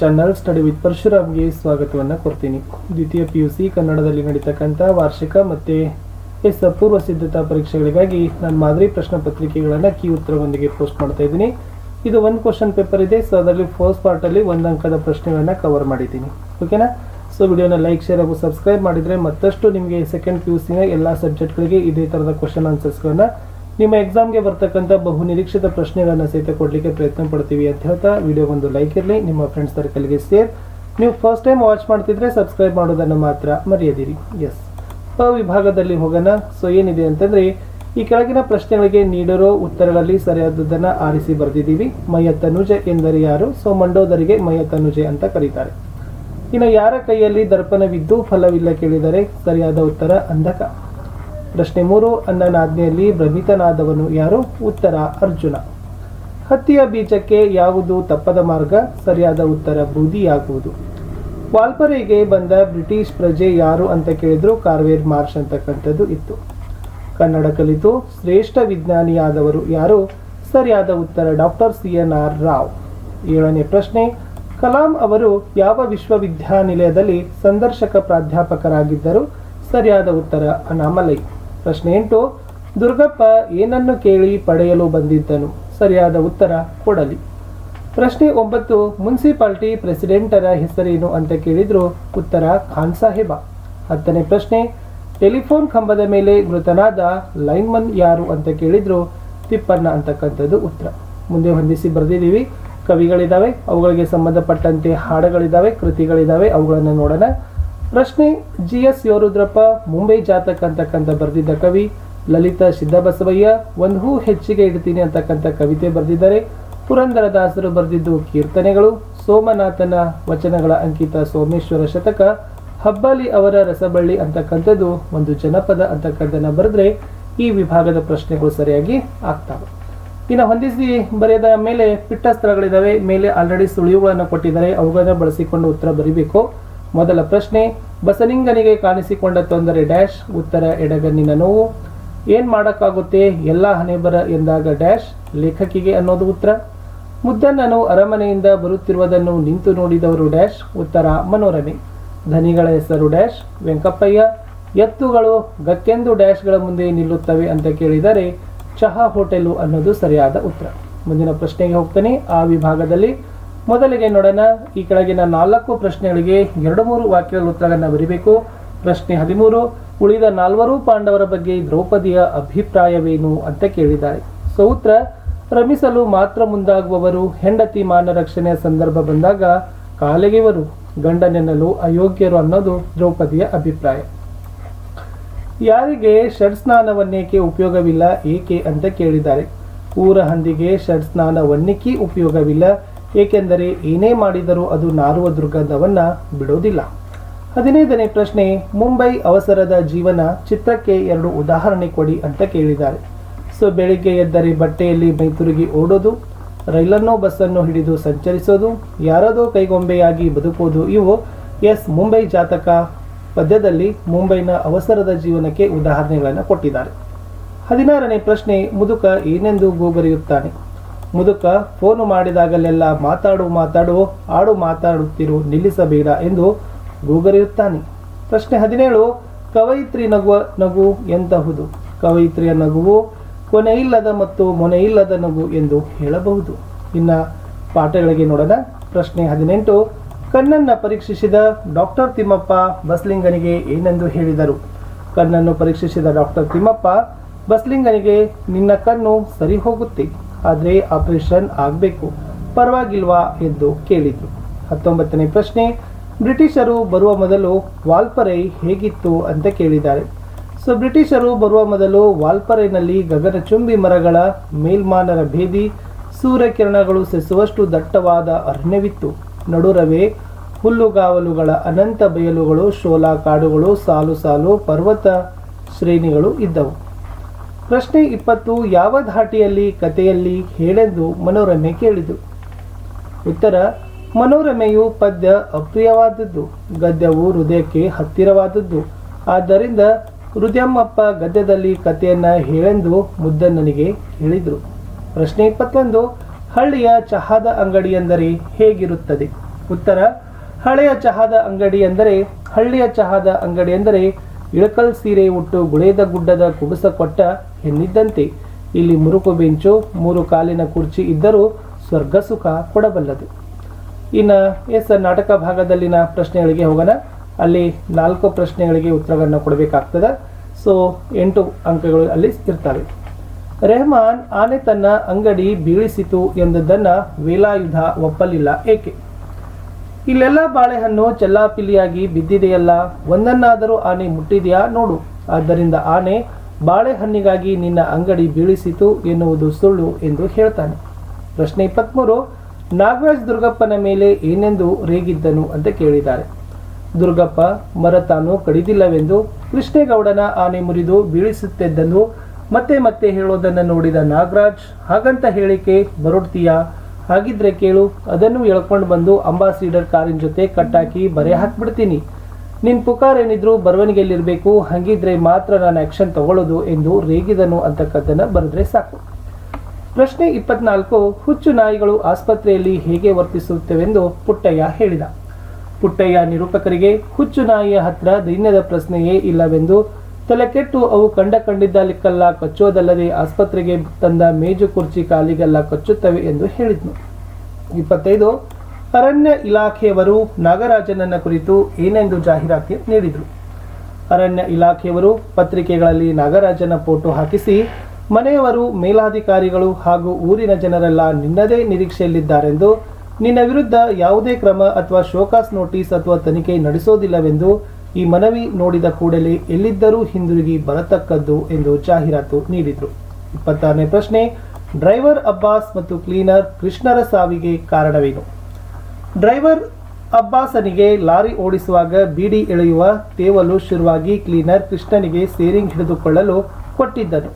Channel study with ಪರಶುರಾಮ್ಗೆ ಸ್ವಾಗತವನ್ನು ಕೊಡ್ತೀನಿ. ದ್ವಿತೀಯ PUC ಕನ್ನಡದಲ್ಲಿ ನಡೀತಕ್ಕಂಥ ವಾರ್ಷಿಕ ಮತ್ತು ಪೂರ್ವ ಸಿದ್ಧತಾ ಪರೀಕ್ಷೆಗಳಿಗಾಗಿ ನಾನು ಮಾದರಿ ಪ್ರಶ್ನೆ ಪತ್ರಿಕೆಗಳನ್ನು ಕೀ ಉತ್ತರದೊಂದಿಗೆ ಪೋಸ್ಟ್ ಮಾಡ್ತಾ ಇದ್ದೀನಿ. ಇದು ಒಂದು ಕ್ವಶನ್ ಪೇಪರ್ ಇದೆ. ಸೊ ಅದರಲ್ಲಿ ಫಸ್ಟ್ ಪಾರ್ಟಲ್ಲಿ ಒಂದು ಅಂಕದ ಪ್ರಶ್ನೆಗಳನ್ನು ಕವರ್ ಮಾಡಿದ್ದೀನಿ. ಓಕೆನಾ? ಸೊ ವಿಡಿಯೋನ ಲೈಕ್, ಶೇರ್ ಹಾಗೂ ಸಬ್ಸ್ಕ್ರೈಬ್ ಮಾಡಿದರೆ ಮತ್ತಷ್ಟು ನಿಮಗೆ ಸೆಕೆಂಡ್ PUCನ ಎಲ್ಲ ಸಬ್ಜೆಕ್ಟ್ಗಳಿಗೆ ಇದೇ ಥರದ ಕ್ವಶನ್ ಆನ್ಸರ್ಸ್ಗಳನ್ನು ನಿಮ್ಮ ಎಕ್ಸಾಮ್ಗೆ ಬರ್ತಕ್ಕಂಥ ಬಹು ನಿರೀಕ್ಷಿತ ಪ್ರಶ್ನೆಗಳನ್ನು ಸಹಿತ ಕೊಡಲಿಕ್ಕೆ ಪ್ರಯತ್ನ ಪಡ್ತೀವಿ ಅಂತ ಹೇಳ್ತಾ ವಿಡಿಯೋ ಒಂದು ಲೈಕ್ ಇರಲಿ, ನಿಮ್ಮ ಫ್ರೆಂಡ್ಸ್ ಸರ್ಕಲ್ಗೆ ಶೇರ್. ನೀವು ಫಸ್ಟ್ ಟೈಮ್ ವಾಚ್ ಮಾಡ್ತಿದ್ರೆ ಸಬ್ಸ್ಕ್ರೈಬ್ ಮಾಡೋದನ್ನು ಮಾತ್ರ ಮರೆಯದಿರಿ. ಎಸ್, ವಿಭಾಗದಲ್ಲಿ ಹೋಗೋಣ. ಸೊ ಏನಿದೆ ಅಂತಂದರೆ, ಈ ಕೆಳಗಿನ ಪ್ರಶ್ನೆಗಳಿಗೆ ನೀಡಿರೋ ಉತ್ತರಗಳಲ್ಲಿ ಸರಿಯಾದದ್ದನ್ನು ಆರಿಸಿ ಬರೆದಿದ್ದೀವಿ. ಮಯತನುಜೆ ಎಂದರೆ ಯಾರು? ಸೊ ಮಂಡೋದರಿಗೆ ಮಯತನುಜೆ ಅಂತ ಕರೀತಾರೆ. ಇನ್ನು ಯಾರ ಕೈಯಲ್ಲಿ ದರ್ಪಣವಿದ್ದು ಫಲವಿಲ್ಲ ಕೇಳಿದರೆ ಸರಿಯಾದ ಉತ್ತರ ಅಂಧಕ. ಪ್ರಶ್ನೆ 3, ಅನ್ನನಾಜ್ಞೆಯಲ್ಲಿ ಭ್ರಮಿತನಾದವನು ಯಾರು? ಉತ್ತರ ಅರ್ಜುನ. ಹತ್ತಿಯ ಬೀಜಕ್ಕೆ ಯಾವುದು ತಪ್ಪದ ಮಾರ್ಗ? ಸರಿಯಾದ ಉತ್ತರ ಬೂದಿಯಾಗುವುದು. ವಾಲ್ಪರೆಗೆ ಬಂದ ಬ್ರಿಟಿಷ್ ಪ್ರಜೆ ಯಾರು ಅಂತ ಕೇಳಿದ್ರು ಕಾರ್ವೇರ್ ಮಾರ್ಷ್ ಅಂತಕ್ಕಂಥದ್ದು ಇತ್ತು. ಕನ್ನಡ ಕಲಿತು ಶ್ರೇಷ್ಠ ವಿಜ್ಞಾನಿಯಾದವರು ಯಾರು? ಸರಿಯಾದ ಉತ್ತರ ಡಾಕ್ಟರ್ CNR ರಾವ್. 7ನೇ ಪ್ರಶ್ನೆ, ಕಲಾಂ ಅವರು ಯಾವ ವಿಶ್ವವಿದ್ಯಾನಿಲಯದಲ್ಲಿ ಸಂದರ್ಶಕ ಪ್ರಾಧ್ಯಾಪಕರಾಗಿದ್ದರು? ಸರಿಯಾದ ಉತ್ತರ ಅನಾಮಲೈ. ಪ್ರಶ್ನೆ 8, ದುರ್ಗಪ್ಪ ಏನನ್ನು ಕೇಳಿ ಪಡೆಯಲು ಬಂದಿದ್ದನು? ಸರಿಯಾದ ಉತ್ತರ ಕೊಡಲಿ. ಪ್ರಶ್ನೆ 9, ಮುನ್ಸಿಪಾಲಿಟಿ ಪ್ರೆಸಿಡೆಂಟರ ಹೆಸರೇನು ಅಂತ ಕೇಳಿದ್ರು? ಉತ್ತರ ಖಾನ್ ಸಾಹೇಬ. 10ನೇ ಪ್ರಶ್ನೆ, ಟೆಲಿಫೋನ್ ಕಂಬದ ಮೇಲೆ ಮೃತನಾದ ಲೈನ್ಮನ್ ಯಾರು ಅಂತ ಕೇಳಿದ್ರು? ತಿಪ್ಪಣ್ಣ ಅಂತಕ್ಕಂಥದ್ದು ಉತ್ತರ. ಮುಂದೆ ಹೊಂದಿಸಿ ಬರೆದಿದ್ದೀವಿ. ಕವಿಗಳಿದ್ದಾವೆ, ಅವುಗಳಿಗೆ ಸಂಬಂಧಪಟ್ಟಂತೆ ಹಾಡುಗಳಿದ್ದಾವೆ, ಕೃತಿಗಳಿದ್ದಾವೆ, ಅವುಗಳನ್ನು ನೋಡೋಣ. ಪ್ರಶ್ನೆ, GS ಯೋರುದ್ರಪ್ಪ ಮುಂಬೈ ಜಾತಕ ಅಂತಕ್ಕಂಥ ಬರೆದಿದ್ದ ಕವಿ. ಲಲಿತ ಸಿದ್ದಬಸವಯ್ಯ ಒಂದು ಹೂ ಹೆಚ್ಚಿಗೆ ಇಡ್ತೀನಿ ಅಂತಕ್ಕಂಥ ಕವಿತೆ ಬರೆದಿದ್ದಾರೆ. ಪುರಂದರದಾಸರು ಬರೆದಿದ್ದು ಕೀರ್ತನೆಗಳು. ಸೋಮನಾಥನ ವಚನಗಳ ಅಂಕಿತ ಸೋಮೇಶ್ವರ ಶತಕ. ಹಬ್ಬಲಿ ಅವರ ರಸಬಳ್ಳಿ ಅಂತಕ್ಕಂಥದ್ದು ಒಂದು ಜನಪದ ಅಂತಕ್ಕಂಥದ್ದನ್ನು ಬರೆದ್ರೆ ಈ ವಿಭಾಗದ ಪ್ರಶ್ನೆಗಳು ಸರಿಯಾಗಿ ಆಗ್ತವೆ. ಇನ್ನು ಹೊಂದಿಸಿ ಬರೆಯದ ಮೇಲೆ ಪಿಟ್ಟ ಸ್ಥಳಗಳಿದ್ದಾವೆ. ಮೇಲೆ ಆಲ್ರೆಡಿ ಸುಳಿವುಗಳನ್ನು ಕೊಟ್ಟಿದ್ದಾರೆ, ಅವುಗಳನ್ನು ಬಳಸಿಕೊಂಡು ಉತ್ತರ ಬರೀಬೇಕು. ಮೊದಲ ಪ್ರಶ್ನೆ, ಬಸಲಿಂಗನಿಗೆ ಕಾಣಿಸಿಕೊಂಡ ತೊಂದರೆ ಡ್ಯಾಶ್? ಉತ್ತರ ಎಡಗಣ್ಣಿನ ನೋವು. ಏನ್ ಮಾಡೋಕ್ಕಾಗುತ್ತೆ ಎಲ್ಲ ಹಣೆಬರ ಎಂದಾಗ ಡ್ಯಾಶ್? ಲೇಖಕಿಗೆ ಅನ್ನೋದು ಉತ್ತರ. ಮುದ್ದಣ್ಣನು ಅರಮನೆಯಿಂದ ಬರುತ್ತಿರುವುದನ್ನು ನಿಂತು ನೋಡಿದವರು ಡ್ಯಾಶ್? ಉತ್ತರ ಮನೋರಮೆ. ಧನಿಗಳ ಹೆಸರು ಡ್ಯಾಶ್? ವೆಂಕಪ್ಪಯ್ಯ. ಎತ್ತುಗಳು ಗಕ್ಕೆಂದು ಡ್ಯಾಶ್ಗಳ ಮುಂದೆ ನಿಲ್ಲುತ್ತವೆ ಅಂತ ಕೇಳಿದರೆ ಚಹಾ ಹೋಟೆಲು ಅನ್ನೋದು ಸರಿಯಾದ ಉತ್ತರ. ಮುಂದಿನ ಪ್ರಶ್ನೆಗೆ ಹೋಗ್ತಾನೆ. ಆ ವಿಭಾಗದಲ್ಲಿ ಮೊದಲಿಗೆ ನೋಡೋಣ. ಈ ಕೆಳಗಿನ 4 ಪ್ರಶ್ನೆಗಳಿಗೆ 2-3 ವಾಕ್ಯಗಳ ಉತ್ತರಗಳನ್ನು ಬರೀಬೇಕು. ಪ್ರಶ್ನೆ 13, ಉಳಿದ 4 ಪಾಂಡವರ ಬಗ್ಗೆ ದ್ರೌಪದಿಯ ಅಭಿಪ್ರಾಯವೇನು ಅಂತ ಕೇಳಿದ್ದಾರೆ. ಸೊ ಉತ್ತರ, ರಮಿಸಲು ಮಾತ್ರ ಮುಂದಾಗುವವರು, ಹೆಂಡತಿ ಮಾನ ರಕ್ಷಣೆಯ ಸಂದರ್ಭ ಬಂದಾಗ ಕಾಲೆಗೆವರು, ಗಂಡನೆನ್ನಲು ಅಯೋಗ್ಯರು ಅನ್ನೋದು ದ್ರೌಪದಿಯ ಅಭಿಪ್ರಾಯ. ಯಾರಿಗೆ ಷಡ್ಸ್ನಾನವನ್ನೇಕೆ ಉಪಯೋಗವಿಲ್ಲ ಏಕೆ ಅಂತ ಕೇಳಿದ್ದಾರೆ. ಊರ ಹಂದಿಗೆ ಷಡ್ಸ್ನಾನವನ್ನೇಕೆ ಉಪಯೋಗವಿಲ್ಲ, ಏಕೆಂದರೆ ಏನೇ ಮಾಡಿದರೂ ಅದು ನಾರುವ ದುರ್ಗಂಧವನ್ನ ಬಿಡೋದಿಲ್ಲ. 15ನೇ ಪ್ರಶ್ನೆ, ಮುಂಬೈ ಅವಸರದ ಜೀವನ ಚಿತ್ರಕ್ಕೆ 2 ಉದಾಹರಣೆ ಕೊಡಿ ಅಂತ ಕೇಳಿದ್ದಾರೆ. ಸೊ ಬೆಳಿಗ್ಗೆ ಎದ್ದರೆ ಬಟ್ಟೆಯಲ್ಲಿ ಮೈತುರುಗಿ ಓಡೋದು, ರೈಲನ್ನು ಬಸ್ಸನ್ನು ಹಿಡಿದು ಸಂಚರಿಸೋದು, ಯಾರದೋ ಕೈಗೊಂಬೆಯಾಗಿ ಬದುಕೋದು, ಇವು ಮುಂಬೈ ಜಾತಕ ಪದ್ಯದಲ್ಲಿ ಮುಂಬೈನ ಅವಸರದ ಜೀವನಕ್ಕೆ ಉದಾಹರಣೆಗಳನ್ನು ಕೊಟ್ಟಿದ್ದಾರೆ. 16ನೇ ಪ್ರಶ್ನೆ, ಮುದುಕ ಏನೆಂದು ಗೋಗರಿಯುತ್ತಾನೆ? ಮುದುಕ ಫೋನು ಮಾಡಿದಾಗಲೆಲ್ಲ ಮಾತಾಡು ಆಡು ಮಾತಾಡುತ್ತಿರು ನಿಲ್ಲಿಸಬೇಡ ಎಂದು ಗೋಗರಿಯುತ್ತಾನೆ. ಪ್ರಶ್ನೆ 17, ಕವಯಿತ್ರಿ ನಗುವ ನಗು ಎಂತಹುದು? ಕವಯಿತ್ರಿಯ ನಗುವು ಕೊನೆಯಿಲ್ಲದ ಮತ್ತು ಮೊನೆಯಿಲ್ಲದ ನಗು ಎಂದು ಹೇಳಬಹುದು. ಇನ್ನು ಪಾಠಗಳಿಗೆ ನೋಡೋಣ. ಪ್ರಶ್ನೆ 18, ಕಣ್ಣನ್ನು ಪರೀಕ್ಷಿಸಿದ ಡಾಕ್ಟರ್ ತಿಮ್ಮಪ್ಪ ಬಸ್ಲಿಂಗನಿಗೆ ಏನೆಂದು ಹೇಳಿದರು? ಕಣ್ಣನ್ನು ಪರೀಕ್ಷಿಸಿದ ಡಾಕ್ಟರ್ ತಿಮ್ಮಪ್ಪ ಬಸ್ಲಿಂಗನಿಗೆ, ನಿನ್ನ ಕಣ್ಣು ಸರಿ ಹೋಗುತ್ತೆ, ಆದರೆ ಆಪರೇಷನ್ ಆಗಬೇಕು, ಪರವಾಗಿಲ್ವಾ ಎಂದು ಕೇಳಿದರು. 19ನೇ ಪ್ರಶ್ನೆ, ಬ್ರಿಟಿಷರು ಬರುವ ಮೊದಲು ವಾಲ್ಪರೈ ಹೇಗಿತ್ತು ಅಂತ ಕೇಳಿದ್ದಾರೆ. ಸೊ ಬ್ರಿಟಿಷರು ಬರುವ ಮೊದಲು ವಾಲ್ಪರೈನಲ್ಲಿ ಗಗನಚುಂಬಿ ಮರಗಳ ಮೇಲ್ಮಾನರ ಭೇದಿ, ಸೂರ್ಯಕಿರಣಗಳು ಸೆಸುವಷ್ಟು ದಟ್ಟವಾದ ಅರಣ್ಯವಿತ್ತು. ನಡುರವೇ ಹುಲ್ಲುಗಾವಲುಗಳ ಅನಂತ ಬಯಲುಗಳು, ಶೋಲಾ ಕಾಡುಗಳು, ಸಾಲು ಸಾಲು ಪರ್ವತ ಶ್ರೇಣಿಗಳು ಇದ್ದವು. ಪ್ರಶ್ನೆ 20, ಯಾವ ಧಾಟಿಯಲ್ಲಿ ಕಥೆಯಲ್ಲಿ ಹೇಳೆಂದು ಮನೋರಮೆ ಕೇಳಿದು? ಉತ್ತರ, ಮನೋರಮೆಯು ಪದ್ಯ ಅಪ್ರಿಯವಾದದ್ದು, ಗದ್ಯವು ಹೃದಯಕ್ಕೆ ಹತ್ತಿರವಾದದ್ದು. ಆದ್ದರಿಂದ ಹೃದಯಮ್ಮಪ್ಪ ಗದ್ಯದಲ್ಲಿ ಕಥೆಯನ್ನ ಹೇಳೆಂದು ಮುದ್ದಣ್ಣನಿಗೆ ಹೇಳಿದರು. ಪ್ರಶ್ನೆ 21, ಹಳ್ಳಿಯ ಚಹಾದ ಅಂಗಡಿ ಎಂದರೆ ಹೇಗಿರುತ್ತದೆ? ಉತ್ತರ ಹಳೆಯ ಚಹಾದ ಅಂಗಡಿ ಅಂದರೆ ಹಳ್ಳಿಯ ಚಹಾದ ಅಂಗಡಿ ಅಂದರೆ ಇಳಕಲ್ ಸೀರೆ ಉಟ್ಟು ಗುಳೇದ ಗುಡ್ಡದ ಕುಬುಸ ಕೊಟ್ಟ ಎನ್ನಿದ್ದಂತೆ. ಇಲ್ಲಿ ಮುರುಕು ಬೆಂಚು 3 ಕಾಲಿನ ಕುರ್ಚಿ ಇದ್ದರೂ ಸ್ವರ್ಗ ಸುಖ ಕೊಡಬಲ್ಲದು. ಇನ್ನು ಎಸ್ ನಾಟಕ ಭಾಗದಲ್ಲಿನ ಪ್ರಶ್ನೆಗಳಿಗೆ ಹೋಗೋಣ. ಅಲ್ಲಿ 4 ಪ್ರಶ್ನೆಗಳಿಗೆ ಉತ್ತರಗಳನ್ನು ಕೊಡಬೇಕಾಗ್ತದೆ. ಸೊ 8 ಅಂಕಗಳು ಅಲ್ಲಿ ಇರ್ತವೆ. ರೆಹಮಾನ್ ಆನೆ ತನ್ನ ಅಂಗಡಿ ಬೀಳಿಸಿತು ಎಂದದ್ದನ್ನು ವೇಲಾಯುಧ ಒಪ್ಪಲಿಲ್ಲ, ಏಕೆ? ಇಲ್ಲೆಲ್ಲ ಬಾಳೆಹಣ್ಣು ಚೆಲ್ಲಾಪಿಲ್ಲಿಯಾಗಿ ಬಿದ್ದಿದೆಯಲ್ಲ, ಒಂದನ್ನಾದರೂ ಆನೆ ಮುಟ್ಟಿದೆಯಾ ನೋಡು. ಆದ್ದರಿಂದ ಆನೆ ಬಾಳೆಹಣ್ಣಿಗಾಗಿ ನಿನ್ನ ಅಂಗಡಿ ಬೀಳಿಸಿತು ಎನ್ನುವುದು ಸುಳ್ಳು ಎಂದು ಹೇಳ್ತಾನೆ. ಪ್ರಶ್ನೆ 23, ನಾಗರಾಜ್ ದುರ್ಗಪ್ಪನ ಮೇಲೆ ಏನೆಂದು ರೇಗಿದ್ದನು ಅಂತ ಕೇಳಿದ್ದಾರೆ. ದುರ್ಗಪ್ಪ ಮರ ತಾನು ಕಡಿದಿಲ್ಲವೆಂದು ಕೃಷ್ಣೇಗೌಡನ ಆನೆ ಮುರಿದು ಬೀಳಿಸುತ್ತಿದ್ದನ್ನು ಮತ್ತೆ ಮತ್ತೆ ಹೇಳೋದನ್ನು ನೋಡಿದ ನಾಗರಾಜ್, ಹಾಗಂತ ಹೇಳಿಕೆ ಬರೋಡ್ತೀಯಾ? ಹಾಗಿದ್ರೆ ಕೇಳು, ಅದನ್ನು ಎಳ್ಕೊಂಡು ಬಂದು ಅಂಬಾಸಿಡರ್ ಕಾರಿನ ಜೊತೆ ಕಟ್ಟಾಕಿ ಬರೆ ಹಾಕ್ಬಿಡ್ತೀನಿ. ನಿನ್ ಪುಕಾರ್ ಏನಿದ್ರು ಬರವಣಿಗೆಯಲ್ಲಿರಬೇಕು, ಹಾಗಿದ್ರೆ ಮಾತ್ರ ನಾನು ಆಕ್ಷನ್ ತಗೊಳ್ಳೋದು ಎಂದು ರೇಗಿದನು ಅಂತಕ್ಕದ್ದನ್ನು ಬರೆದ್ರೆ ಸಾಕು. ಪ್ರಶ್ನೆ 24, ಹುಚ್ಚು ನಾಯಿಗಳು ಆಸ್ಪತ್ರೆಯಲ್ಲಿ ಹೇಗೆ ವರ್ತಿಸುತ್ತವೆಂದು ಪುಟ್ಟಯ್ಯ ಹೇಳಿದ. ಪುಟ್ಟಯ್ಯ ನಿರೂಪಕರಿಗೆ ಹುಚ್ಚು ನಾಯಿಯ ಹತ್ರ ದೈನ್ಯದ ಪ್ರಶ್ನೆಯೇ ಇಲ್ಲವೆಂದು, ತಲೆಕೆಟ್ಟು ಅವು ಕಂಡಿದ್ದಲಿಕ್ಕೆಲ್ಲ ಕಚ್ಚೋದಲ್ಲದೆ ಆಸ್ಪತ್ರೆಗೆ ತಂದ ಮೇಜು ಕುರ್ಚಿ ಕಾಲಿಗೆಲ್ಲ ಕಚ್ಚುತ್ತವೆ ಎಂದು ಹೇಳಿದ್ನು. 25, ಅರಣ್ಯ ಇಲಾಖೆಯವರು ನಾಗರಾಜನನ್ನ ಕುರಿತು ಏನೆಂದು ಜಾಹೀರಾತು ನೀಡಿದರು. ಅರಣ್ಯ ಇಲಾಖೆಯವರು ಪತ್ರಿಕೆಗಳಲ್ಲಿ ನಾಗರಾಜನ ಫೋಟೋ ಹಾಕಿಸಿ, ಮನೆಯವರು, ಮೇಲಾಧಿಕಾರಿಗಳು ಹಾಗೂ ಊರಿನ ಜನರೆಲ್ಲ ನಿನ್ನದೇ ನಿರೀಕ್ಷೆಯಲ್ಲಿದ್ದಾರೆಂದು, ನಿನ್ನ ವಿರುದ್ಧ ಯಾವುದೇ ಕ್ರಮ ಅಥವಾ ಶೋಕಾಸ್ ನೋಟಿಸ್ ಅಥವಾ ತನಿಖೆ ನಡೆಸೋದಿಲ್ಲವೆಂದು, ಈ ಮನವಿ ನೋಡಿದ ಕೂಡಲೇ ಎಲ್ಲಿದ್ದರೂ ಹಿಂದಿರುಗಿ ಬರತಕ್ಕದ್ದು ಎಂದು ಜಾಹೀರಾತು ನೀಡಿದರು. 26ನೇ ಪ್ರಶ್ನೆ, ಡ್ರೈವರ್ ಅಬ್ಬಾಸ್ ಮತ್ತು ಕ್ಲೀನರ್ ಕೃಷ್ಣರ ಸಾವಿಗೆ ಕಾರಣವೇನು? ಡ್ರೈವರ್ ಅಬ್ಬಾಸನಿಗೆ ಲಾರಿ ಓಡಿಸುವಾಗ ಬೀಡಿ ಎಳೆಯುವ ತೇವಲು ಶುರುವಾಗಿ ಕ್ಲೀನರ್ ಕೃಷ್ಣನಿಗೆ ಸ್ಟೇರಿಂಗ್ ಹಿಡಿದುಕೊಳ್ಳಲು ಕೊಟ್ಟಿದ್ದನು.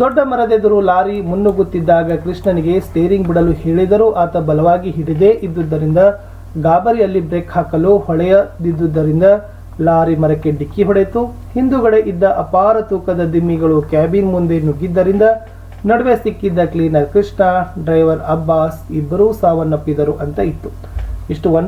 ದೊಡ್ಡ ಮರದೆದುರು ಲಾರಿ ಮುನ್ನುಗ್ಗುತ್ತಿದ್ದಾಗ ಕೃಷ್ಣನಿಗೆ ಸ್ಟೇರಿಂಗ್ ಬಿಡಲು ಹೇಳಿದರೂ ಆತ ಬಲವಾಗಿ ಹಿಡಿದೇ ಇದ್ದುದರಿಂದ, ಗಾಬರಿಯಲ್ಲಿ ಬ್ರೇಕ್ ಹಾಕಲು ಹೊಳೆಯದಿದ್ದುದರಿಂದ ಲಾರಿ ಮರಕ್ಕೆ ಡಿಕ್ಕಿ ಹೊಡೆಯಿತು. ಹಿಂದುಗಡೆ ಇದ್ದ ಅಪಾರ ತೂಕದ ದಿಮ್ಮಿಗಳು ಕ್ಯಾಬಿನ್ ಮುಂದೆ ನುಗ್ಗಿದ್ದರಿಂದ ನಡುವೆ ಸಿಕ್ಕಿದ್ದ ಕ್ಲೀನರ್ ಕೃಷ್ಣ, ಡ್ರೈವರ್ ಅಬ್ಬಾಸ್ ಇಬ್ಬರೂ ಸಾವನ್ನಪ್ಪಿದರು ಅಂತ ಇತ್ತು. ಇಷ್ಟು